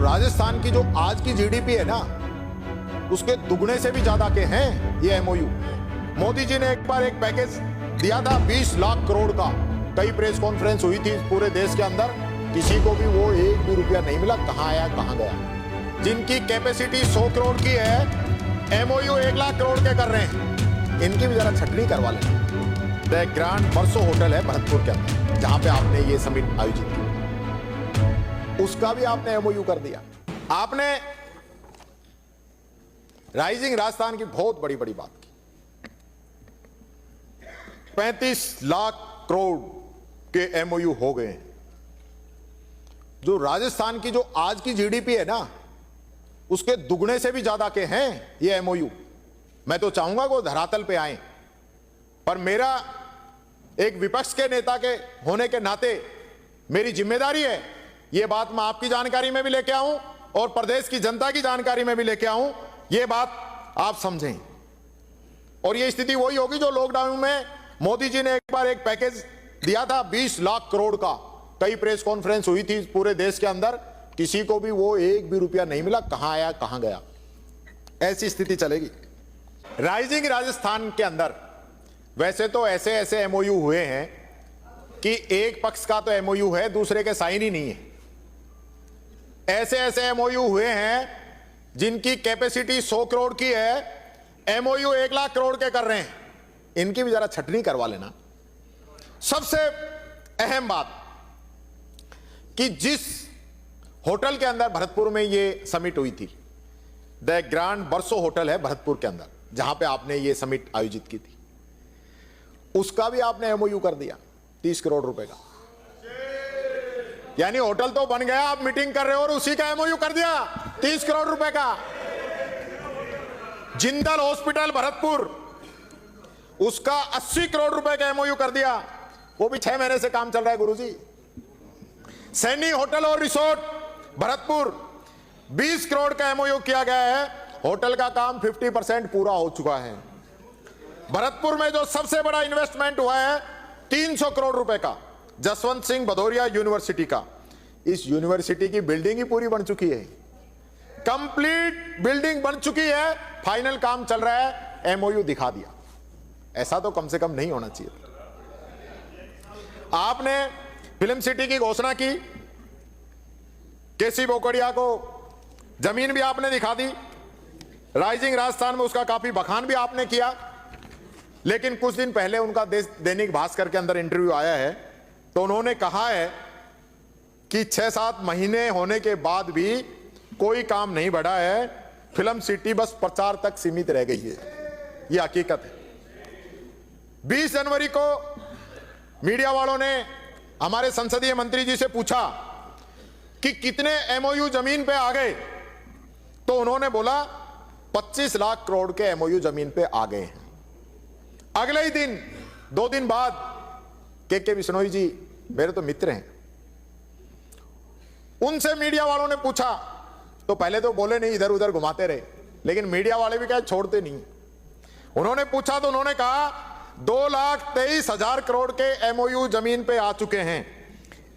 राजस्थान की जो आज की जीडीपी है ना, उसके दुगने से भी ज्यादा के हैं ये एमओयू। मोदी जी ने एक बार एक पैकेज दिया था 20 लाख करोड़ का। कई प्रेस कॉन्फ्रेंस हुई थी पूरे देश के अंदर, किसी को भी वो एक भी रुपया नहीं मिला। कहां आया कहां गया? जिनकी कैपेसिटी 100 करोड़ की है, एमओयू 1 लाख करोड़ के कर रहे हैं। इनकी भी जरा छटनी करवा लें। द ग्रांड बरसो होटल है भरतपुर के अंदर, जहां पे आपने ये समिट आयोजित की, उसका भी आपने एमओयू कर दिया। आपने राइजिंग राजस्थान की बहुत बड़ी बड़ी बात की। 35 लाख करोड़ के एमओयू हो गए हैं। जो राजस्थान की जो आज की जीडीपी है ना, उसके दुगने से भी ज्यादा के हैं ये एमओयू। मैं तो चाहूंगा वो धरातल पे आए, पर मेरा एक विपक्ष के नेता के होने के नाते मेरी जिम्मेदारी है ये बात मैं आपकी जानकारी में भी लेके आऊं और प्रदेश की जनता की जानकारी में भी लेके आऊं। ये बात आप समझें। और ये स्थिति वही होगी जो लॉकडाउन में मोदी जी ने एक बार एक पैकेज दिया था 20 लाख करोड़ का। कई प्रेस कॉन्फ्रेंस हुई थी पूरे देश के अंदर, किसी को भी वो एक भी रुपया नहीं मिला। कहां आया कहां गया? ऐसी स्थिति चलेगी। राइजिंग राजस्थान के अंदर वैसे तो ऐसे ऐसे एमओयू हुए हैं कि एक पक्ष का तो एमओयू है, दूसरे के साइन ही नहीं है। ऐसे ऐसे एमओयू हुए हैं जिनकी कैपेसिटी 100 करोड़ की है, एमओयू 1 लाख करोड़ के कर रहे हैं। इनकी भी जरा छटनी करवा लेना। सबसे अहम बात कि जिस होटल के अंदर भरतपुर में ये समिट हुई थी, द ग्रांड बरसो होटल है भरतपुर के अंदर, जहां पे आपने ये समिट आयोजित की थी, उसका भी आपने एमओयू कर दिया 30 करोड़ रुपए का। यानी होटल तो बन गया, आप मीटिंग कर रहे हो और उसी का एमओयू कर दिया 30 करोड़ रुपए का। जिंदल हॉस्पिटल भरतपुर, उसका 80 करोड़ रुपए का एमओयू कर दिया। वो भी 6 महीने से काम चल रहा है गुरुजी। सैनी होटल और रिसोर्ट भरतपुर, 20 करोड़ का एमओयू किया गया है। होटल का काम 50% पूरा हो चुका है। भरतपुर में जो सबसे बड़ा इन्वेस्टमेंट हुआ है 300 करोड़ रुपए का, जसवंत सिंह भदौरिया यूनिवर्सिटी का। इस यूनिवर्सिटी की बिल्डिंग ही पूरी बन चुकी है, कंप्लीट बिल्डिंग बन चुकी है, फाइनल काम चल रहा है, एमओयू दिखा दिया। ऐसा तो कम से कम नहीं होना चाहिए। आपने फिल्म सिटी की घोषणा की, केसी बोकड़िया को जमीन भी आपने दिखा दी, राइजिंग राजस्थान में उसका काफी बखान भी आपने किया। लेकिन कुछ दिन पहले उनका दैनिक भास्कर के अंदर इंटरव्यू आया है, तो उन्होंने कहा है कि 6-7 महीने होने के बाद भी कोई काम नहीं बढ़ा है, फिल्म सिटी बस प्रचार तक सीमित रह गई है। यह हकीकत है। 20 जनवरी को मीडिया वालों ने हमारे संसदीय मंत्री जी से पूछा कि कितने एमओयू जमीन पे आ गए, तो उन्होंने बोला 25 लाख करोड़ के एमओयू जमीन पे आ गए हैं। अगले ही दिन 2 दिन बाद के बिश्नोई जी मेरे तो मित्र हैं, उनसे मीडिया वालों ने पूछा, तो पहले तो बोले नहीं, इधर उधर घुमाते रहे, लेकिन मीडिया वाले भी क्या छोड़ते नहीं। उन्होंने पूछा तो उन्होंने कहा 2,23,000 करोड़ के एमओयू जमीन पे आ चुके हैं।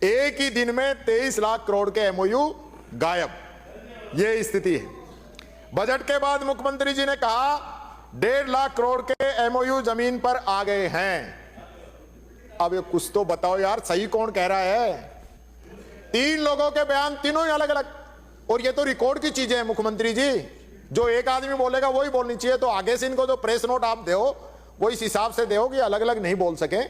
एक ही दिन में 23 लाख करोड़ के एमओयू गायब। यह स्थिति है। बजट के बाद मुख्यमंत्री जी ने कहा 1.5 लाख करोड़ के एमओयू जमीन पर आ गए हैं। अब ये कुछ तो बताओ यार, सही कौन कह रहा है? 3 लोगों के बयान, तीनों ही अलग अलग। और ये तो रिकॉर्ड की चीजें हैं मुख्यमंत्री जी, जो एक आदमी बोलेगा वही बोलनी चाहिए। तो आगे से इनको जो प्रेस नोट आप दो वो इस हिसाब से दो कि अलग अलग नहीं बोल सके।